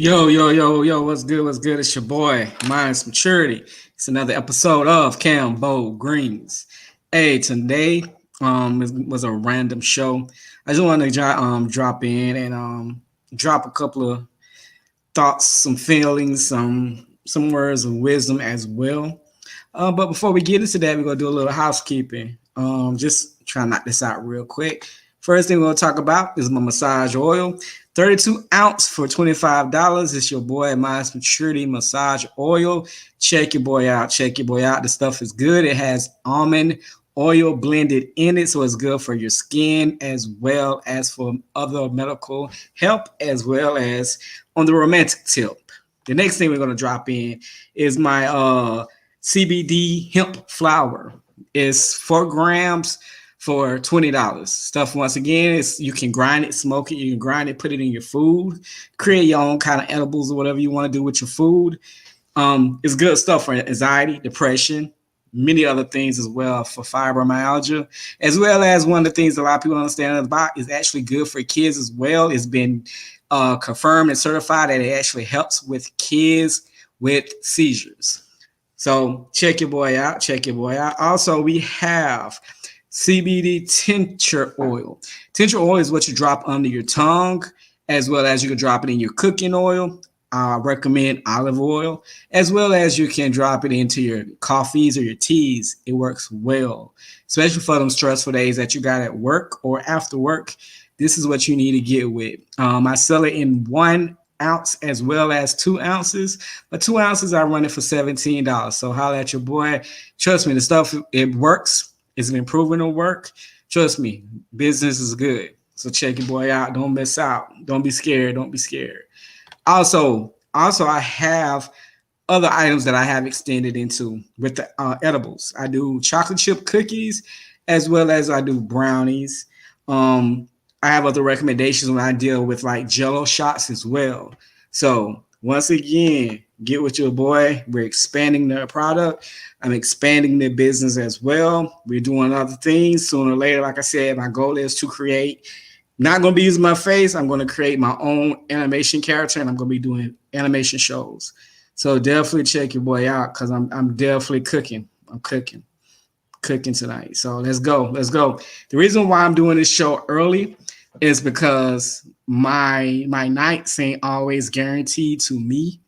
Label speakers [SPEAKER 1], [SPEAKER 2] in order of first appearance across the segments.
[SPEAKER 1] Yo, what's good? What's good? It's your boy, Minds Maturity. It's another episode of Cambo Greens. Hey, today was a random show. I just wanted to drop in and drop a couple of thoughts, some feelings, some words of wisdom as well. But before we get into that, we're gonna do a little housekeeping. Just try to knock this out real quick. First thing we're gonna talk about is my massage oil. 32 ounce for $25. It's your boy Minds Maturity Massage Oil. Check your boy out. Check your boy out. The stuff is good. It has almond oil blended in it, so it's good for your skin as well as for other medical help, as well as on the romantic tip. The next thing we're gonna drop in is my CBD hemp flower. It's 4 grams for $20. Stuff once again is you can grind it, smoke it, you can grind it, put it in your food, create your own kind of edibles or whatever you want to do with your food. It's good stuff for anxiety, depression, many other things as well for fibromyalgia, as well as one of the things a lot of people understand about is actually good for kids as well. It's been confirmed and certified that it actually helps with kids with seizures. So check your boy out. Check your boy out. Also, we have CBD tincture oil. Tincture oil is what you drop under your tongue, as well as you can drop it in your cooking oil. I recommend olive oil, as well as you can drop it into your coffees or your teas. It works well, especially for them stressful days that you got at work or after work. This is what you need to get with. I sell it in 1 ounce as well as 2 ounces. But 2 ounces, I run it for $17. So holler at your boy. Trust me, the stuff, it works. It's an improvement of work. Trust me, business is good. So check your boy out. Don't miss out. Don't be scared. Don't be scared. Also, I have other items that I have extended into with the edibles. I do chocolate chip cookies as well as I do brownies. I have other recommendations when I deal with like Jello shots as well. So once again, get with your boy. We're expanding their product. I'm expanding their business as well. We're doing other things sooner or later. Like I said, my goal is to create. Not going to be using my face. I'm going to create my own animation character, and I'm going to be doing animation shows. So definitely check your boy out because I'm definitely cooking. I'm cooking tonight. So let's go. Let's go. The reason why I'm doing this show early is because my nights ain't always guaranteed to me.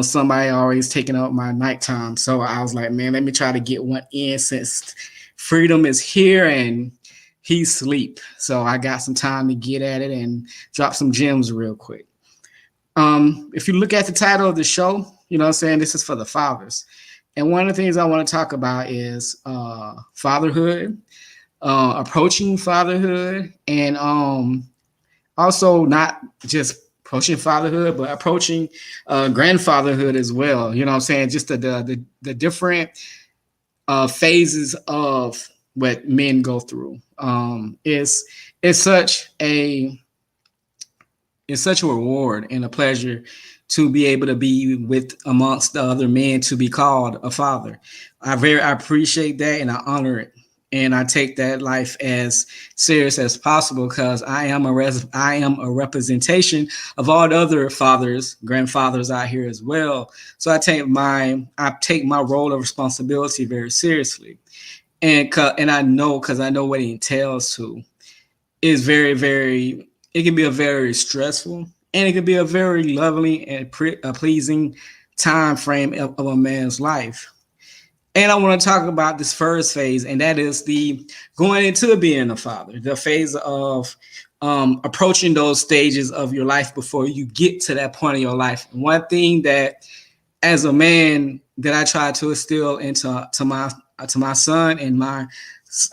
[SPEAKER 1] Somebody always taking up my nighttime. So I was like, man, let me try to get one in since freedom is here and he's asleep. So I got some time to get at it and drop some gems real quick. If you look at the title of the show, you know what I'm saying? This is for the fathers. And one of the things I want to talk about is fatherhood, approaching fatherhood, and also not just approaching fatherhood, but approaching grandfatherhood as well. You know what I'm saying? Just the different phases of what men go through. It's such a reward and a pleasure to be able to be with amongst the other men to be called a father. I appreciate that and I honor it. And I take that life as serious as possible because I am a representation of all the other fathers, grandfathers out here as well. So I take my role of responsibility very seriously, and I know because I know what it entails to. Is very very. It can be a very stressful and it can be a very lovely and pleasing time frame of a man's life. And I want to talk about this first phase, and that is the going into being a father, the phase of approaching those stages of your life before you get to that point in your life. One thing that, as a man, that I try to instill to my son and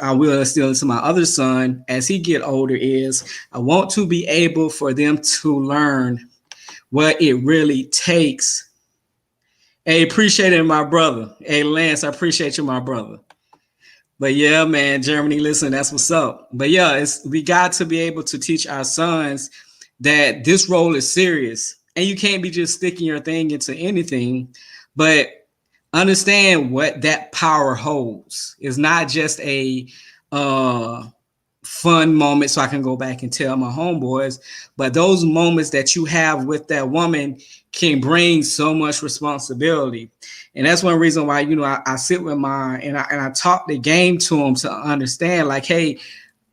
[SPEAKER 1] I will instill into my other son as he get older is I want to be able for them to learn what it really takes. Hey, appreciate it, my brother. Hey, Lance, I appreciate you, my brother. But yeah, man, Germany, listen, that's what's up. But yeah, we got to be able to teach our sons that this role is serious. And you can't be just sticking your thing into anything, but understand what that power holds. It's not just a fun moments so I can go back and tell my homeboys. But those moments that you have with that woman can bring so much responsibility. And that's one reason why, I sit with mine and I talk the game to them to understand, like, hey,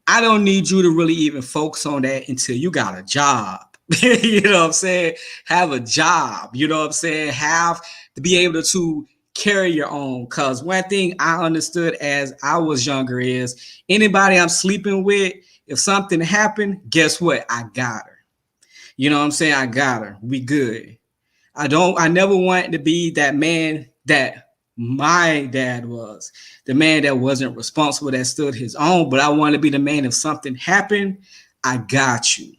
[SPEAKER 1] I don't need you to really even focus on that until you got a job. You know what I'm saying? Have a job, you know what I'm saying? Have to be able to carry your own. Because one thing I understood as I was younger is anybody I'm sleeping with, if something happened, guess what? I got her. You know what I'm saying? I got her. We good. I never wanted to be that man that my dad was, the man that wasn't responsible, that stood his own. But I want to be the man if something happened, I got you.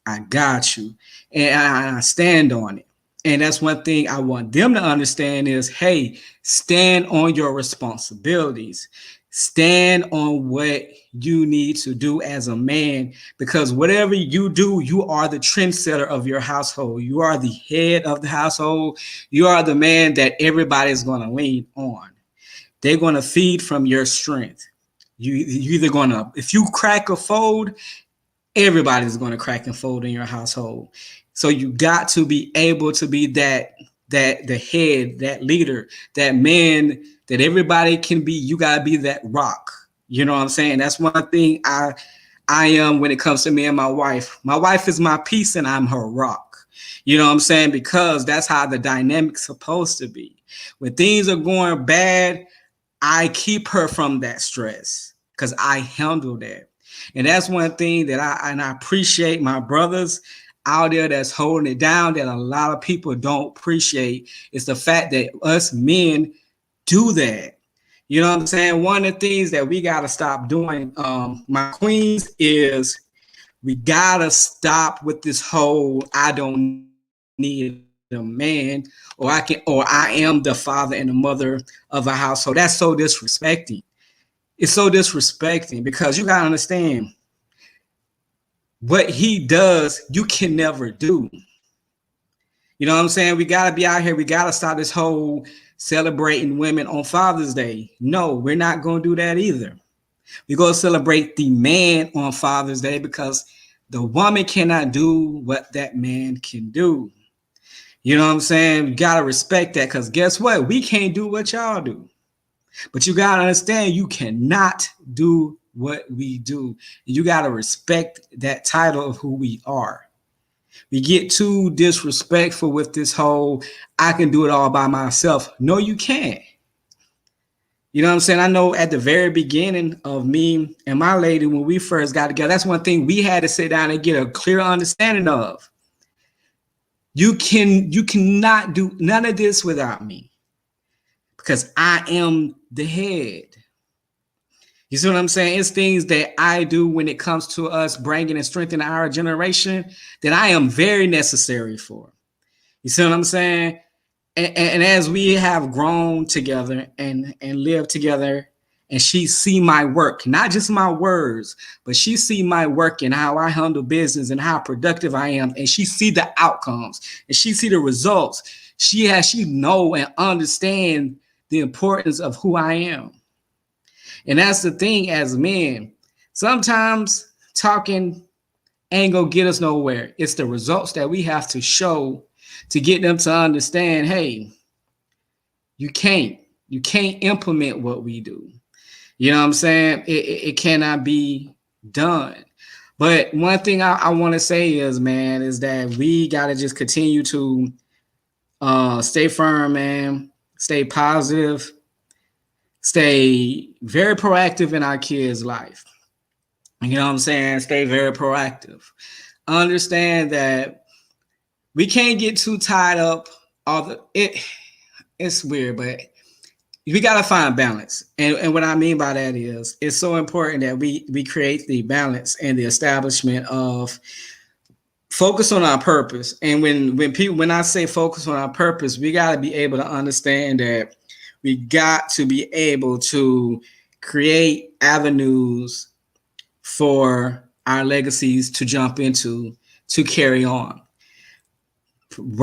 [SPEAKER 1] I got you. And I stand on it. And that's one thing I want them to understand is, hey, stand on your responsibilities. Stand on what you need to do as a man, because whatever you do, you are the trendsetter of your household. You are the head of the household. You are the man that everybody's going to lean on. They're going to feed from your strength. You either going to, if you crack or fold, everybody's going to crack and fold in your household. So you got to be able to be that the head, that leader, that man that everybody can be. You got to be that rock. You know what I'm saying? That's one thing I am when it comes to me and my wife. My wife is my peace and I'm her rock. You know what I'm saying? Because that's how the dynamic's supposed to be. When things are going bad, I keep her from that stress because I handle that. And that's one thing that I appreciate my brothers out there that's holding it down, that a lot of people don't appreciate, is the fact that us men do that. You know what I'm saying? One of the things that we got to stop doing, my queens, is we got to stop with this whole I don't need a man, or I am the father and the mother of a household. That's so disrespecting. It's so disrespecting because you got to understand, what he does, you can never do. You know what I'm saying? We got to be out here. We got to stop this whole celebrating women on Father's Day. No, we're not going to do that either. We're going to celebrate the man on Father's Day because the woman cannot do what that man can do. You know what I'm saying? You got to respect that because guess what? We can't do what y'all do. But you got to understand, you cannot do what we do. You got to respect that title of who we are. We get too disrespectful with this whole I can do it all by myself. No, you can't. You know what I'm saying? I know at the very beginning of me and my lady, when we first got together, that's one thing we had to sit down and get a clear understanding of. You cannot do none of this without me because I am the head. You see what I'm saying? It's things that I do when it comes to us bringing and strengthening our generation that I am very necessary for. You see what I'm saying? And as we have grown together and lived together, and she see my work, not just my words, but she see my work and how I handle business and how productive I am, and she see the outcomes and she see the results. She know and understand the importance of who I am. And that's the thing as men. Sometimes talking ain't gonna get us nowhere. It's the results that we have to show to get them to understand, hey, you can't implement what we do. You know what I'm saying? It cannot be done. But one thing I want to say is, man, is that we got to just continue to stay firm, man, stay positive, stay very proactive in our kids' life. You know what I'm saying? Stay very proactive. Understand that we can't get too tied up. It's weird, but we got to find balance. And what I mean by that is it's so important that we create the balance and the establishment of focus on our purpose. And when I say focus on our purpose, we got to be able to understand that we got to be able to create avenues for our legacies to jump into, to carry on.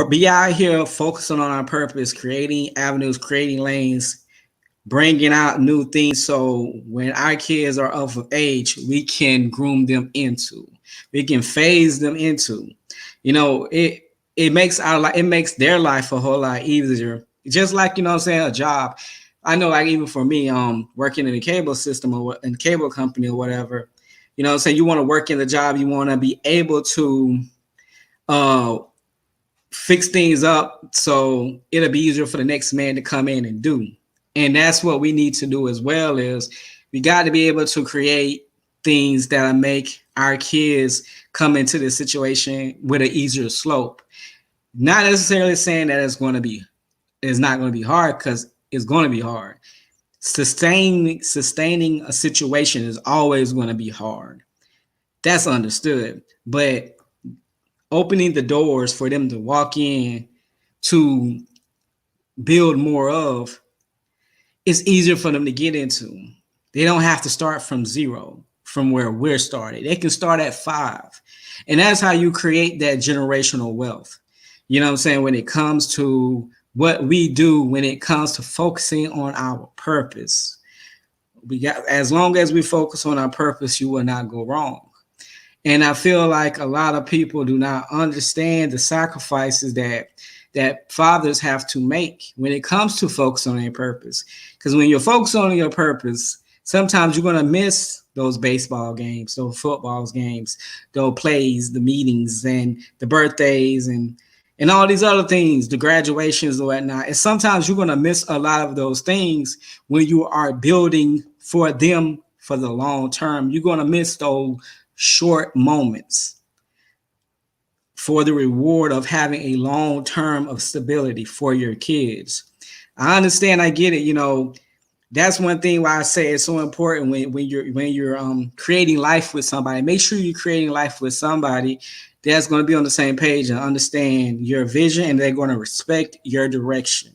[SPEAKER 1] Be out here focusing on our purpose, creating avenues, creating lanes, bringing out new things so when our kids are of age, we can groom them into, we can phase them into. It makes our life, it makes their life a whole lot easier. Just like, you know what I'm saying, a job. I know, like, even for me, working in a cable system or in cable company or whatever, you know what I'm saying, you want to work in the job, you want to be able to uh fix things up so it'll be easier for the next man to come in and do. And that's what we need to do as well, is we got to be able to create things that'll make our kids come into this situation with an easier slope. Not necessarily saying that it's not going to be hard, because it's going to be hard. Sustaining a situation is always going to be hard. That's understood. But opening the doors for them to walk in to build more of, it's easier for them to get into. They don't have to start from zero, from where we're started. They can start at 5. And that's how you create that generational wealth. You know what I'm saying? When it comes to what we do, when it comes to focusing on our purpose, as long as we focus on our purpose, you will not go wrong. And I feel like a lot of people do not understand the sacrifices that fathers have to make when it comes to focus on their purpose. Because when you're focused on your purpose, sometimes you're going to miss those baseball games, those football games, those plays, the meetings, and the birthdays, and all these other things, the graduations and whatnot. And sometimes you're going to miss a lot of those things when you are building for them for the long term. You're going to miss those short moments for the reward of having a long term of stability for your kids. I understand, I get it. That's one thing why I say it's so important when you're creating life with somebody. Make sure you're creating life with somebody that's going to be on the same page and understand your vision, and they're going to respect your direction.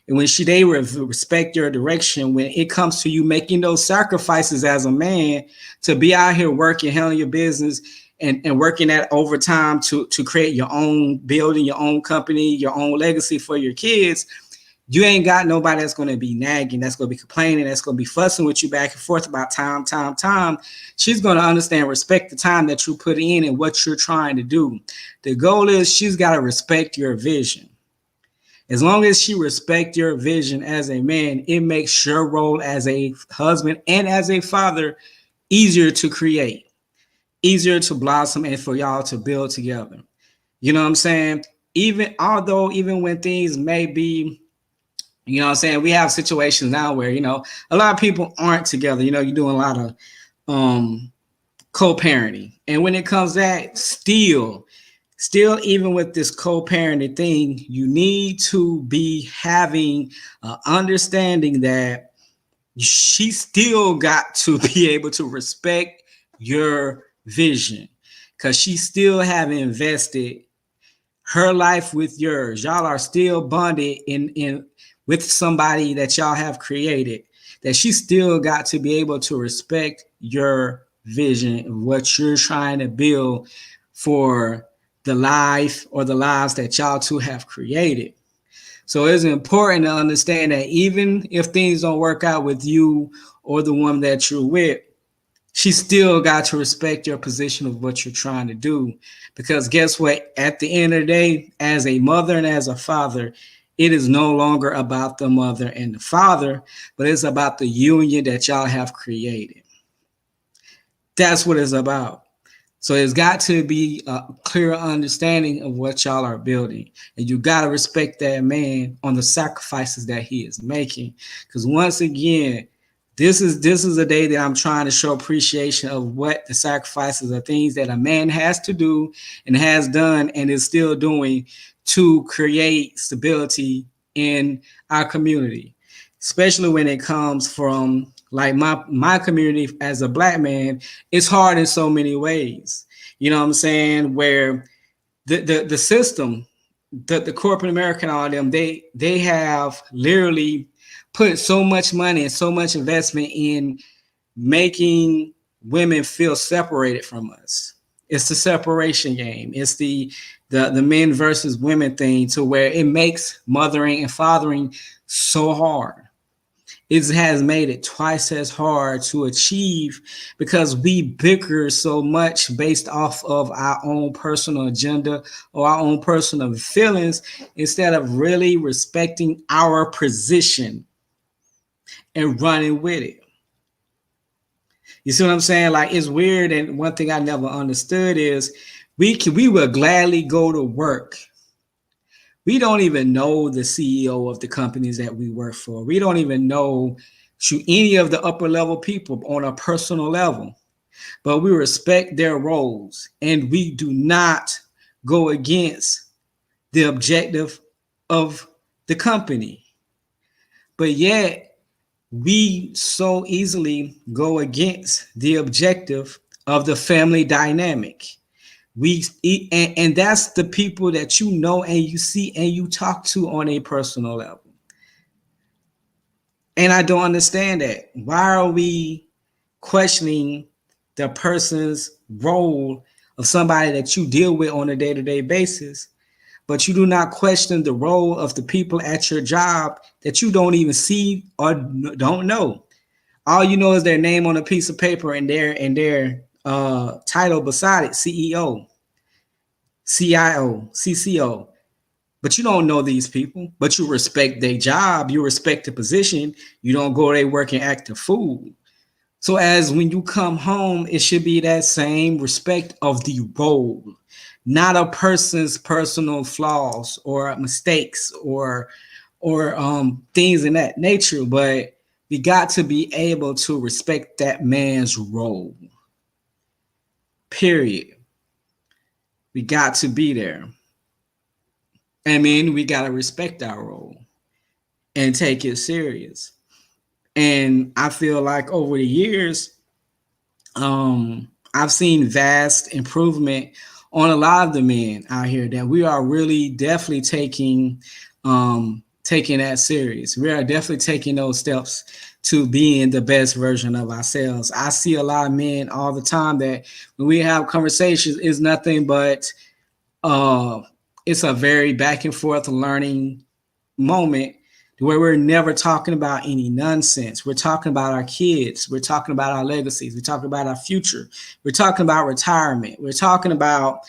[SPEAKER 1] And when they respect your direction, when it comes to you making those sacrifices as a man to be out here working, handling your business, and working that overtime to create your own building, your own company, your own legacy for your kids, you ain't got nobody that's going to be nagging, that's going to be complaining, that's going to be fussing with you back and forth about time. She's going to understand, respect the time that you put in and what you're trying to do. The goal is she's got to respect your vision. As long as she respects your vision as a man, it makes your role as a husband and as a father easier to create, easier to blossom, and for y'all to build together. You know what I'm saying? Even when things may be, you know what I'm saying, we have situations now where, a lot of people aren't together. You're doing a lot of co-parenting. And when it comes to that, still, even with this co-parenting thing, you need to be having understanding that she still got to be able to respect your vision, because she still have invested her life with yours. Y'all are still bonded in with somebody that y'all have created, that she still got to be able to respect your vision of what you're trying to build for the life or the lives that y'all two have created. So it's important to understand that even if things don't work out with you or the woman that you're with, she still got to respect your position of what you're trying to do. Because guess what? At the end of the day, as a mother and as a father, it is no longer about the mother and the father, but it's about the union that y'all have created. That's what it's about. So it's got to be a clear understanding of what y'all are building. And you got to respect that man on the sacrifices that he is making. Because once again, this is a day that I'm trying to show appreciation of what the sacrifices are, things that a man has to do and has done and is still doing to create stability in our community, especially when it comes from like my community as a Black man. It's hard in so many ways. You know what I'm saying? Where the system, the corporate America and all of them, they have literally put so much money and so much investment in making women feel separated from us. It's the separation game. It's the men versus women thing, to where it makes mothering and fathering so hard. it has made it twice as hard to achieve because we bicker so much based off of our own personal agenda or our own personal feelings instead of really respecting our position and running with it. You see what I'm saying? Like, it's weird. And one thing I never understood is we will gladly go to work. We don't even know the CEO of the companies that we work for. We don't even know any of the upper level people on a personal level, but we respect their roles and we do not go against the objective of the company. But yet we so easily go against the objective of the family dynamic. And that's the people that you know and you see and you talk to on a personal level. And I don't understand that. Why are we questioning the person's role of somebody that you deal with on a day-to-day basis, but you do not question the role of the people at your job that you don't even see or don't know? All you know is their name on a piece of paper and their title beside it: CEO, CIO, CCO. But you don't know these people, but you respect their job, you respect the position. You don't go there work and act a fool. So as when you come home, it should be that same respect of the role, not a person's personal flaws or mistakes or things in that nature, but we got to be able to respect that man's role. Period. We got to be there. I mean, we got to respect our role and take it serious. And I feel like over the years, I've seen vast improvement on a lot of the men out here that we are really definitely taking that serious. We are definitely taking those steps to being the best version of ourselves. I see a lot of men all the time that when we have conversations, it's nothing but it's a very back and forth learning moment where we're never talking about any nonsense. We're talking about our kids. We're talking about our legacies. We're talking about our future. We're talking about retirement. We're talking about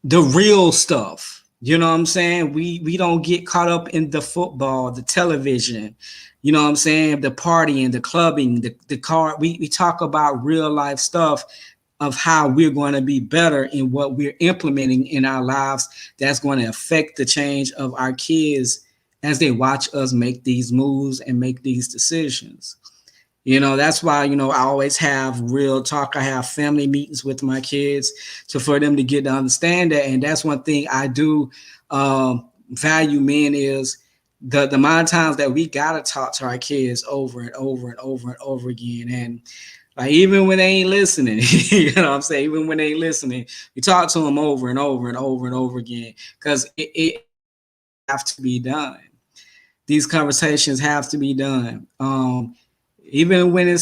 [SPEAKER 1] the real stuff. You know what I'm saying? We don't get caught up in the football, the television, you know what I'm saying? The partying, the clubbing, the car. We talk about real life stuff of how we're going to be better in what we're implementing in our lives that's going to affect the change of our kids as they watch us make these moves and make these decisions. You know, that's why, you know, I always have real talk. I have family meetings with my kids for them to get to understand that. And that's one thing I do value men is the amount of times that we got to talk to our kids over and over and over and over again. And like, even when they ain't listening, you know what I'm saying? Even when they ain't listening, you talk to them over and over and over and over again, because it have to be done. These conversations have to be done. Even when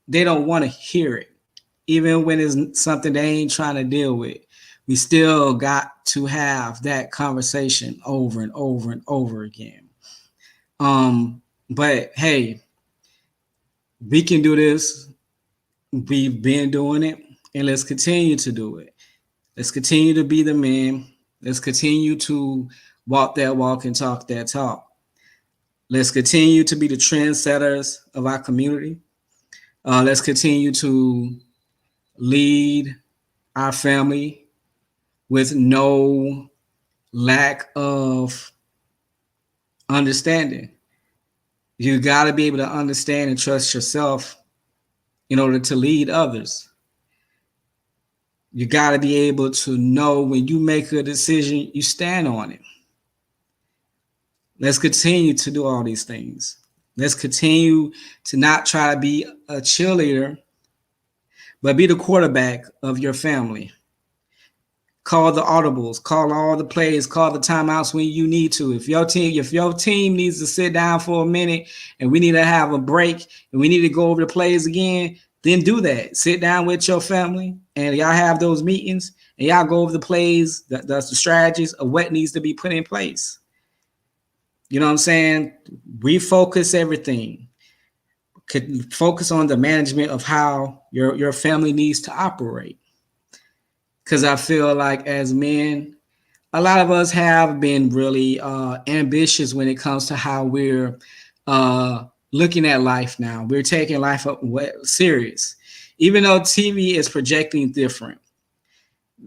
[SPEAKER 1] they don't want to hear it, even when it's something they ain't trying to deal with, we still got to have that conversation over and over and over again. But hey, we can do this. We've been doing it, and let's continue to do it. Let's continue to be the man. Let's continue to walk that walk and talk that talk. Let's continue to be the trendsetters of our community. Let's continue to lead our family with no lack of understanding. You got to be able to understand and trust yourself in order to lead others. You got to be able to know when you make a decision, you stand on it. Let's continue to do all these things. Let's continue to not try to be a cheerleader, but be the quarterback of your family. Call the audibles, call all the plays, call the timeouts when you need to. If your team needs to sit down for a minute and we need to have a break and we need to go over the plays again, then do that. Sit down with your family and y'all have those meetings and y'all go over the plays, the strategies of what needs to be put in place. You know what I'm saying? Refocus everything. could focus on the management of how your family needs to operate. Because I feel like as men, a lot of us have been really ambitious when it comes to how we're looking at life now. We're taking life up serious, even though TV is projecting different.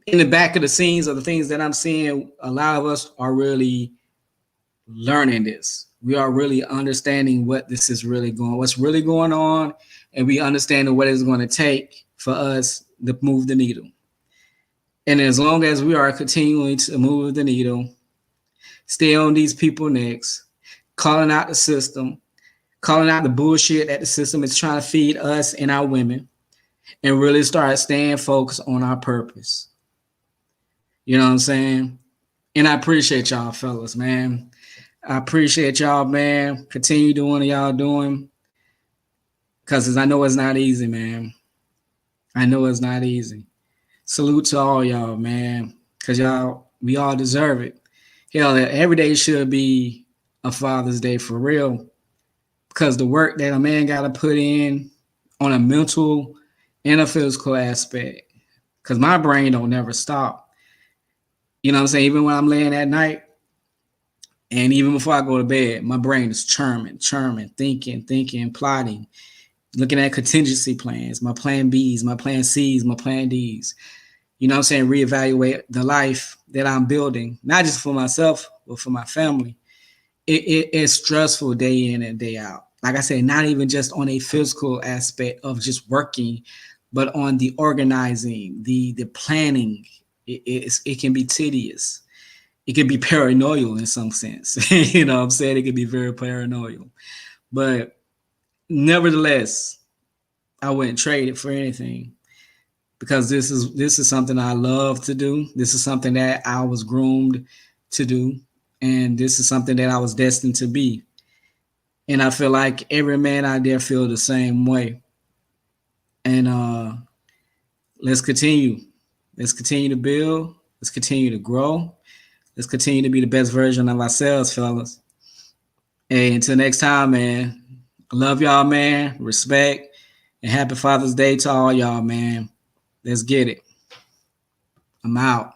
[SPEAKER 1] In the back of the scenes of the things that I'm seeing, a lot of us are really learning this. We are really understanding what this is really what's really going on, and we understand what it's going to take for us to move the needle. And as long as we are continuing to move the needle, stay on these people necks, calling out the system, calling out the bullshit that the system is trying to feed us and our women, and really start staying focused on our purpose. You know what I'm saying? And I appreciate y'all, fellas, man. I appreciate y'all, man. Continue doing what y'all doing. Because I know it's not easy, man. I know it's not easy. Salute to all y'all, man. Because we all deserve it. Hell, every day should be a Father's Day for real. Because the work that a man got to put in on a mental and a physical aspect. Because my brain don't never stop. You know what I'm saying? Even when I'm laying at night, and even before I go to bed, my brain is churning, thinking, plotting, looking at contingency plans, my plan Bs, my plan Cs, my plan Ds. You know what I'm saying? Reevaluate the life that I'm building, not just for myself, but for my family. It's stressful day in and day out. Like I said, not even just on a physical aspect of just working, but on the organizing, the planning. It can be tedious. It can be paranoid in some sense. You know what I'm saying? It can be very paranoid. But nevertheless, I wouldn't trade it for anything because this is something I love to do. This is something that I was groomed to do. And this is something that I was destined to be. And I feel like every man out there feel the same way. And let's continue. Let's continue to build. Let's continue to grow. Let's continue to be the best version of ourselves, fellas. Hey, until next time, man. Love y'all, man. Respect. And happy Father's Day to all y'all, man. Let's get it. I'm out.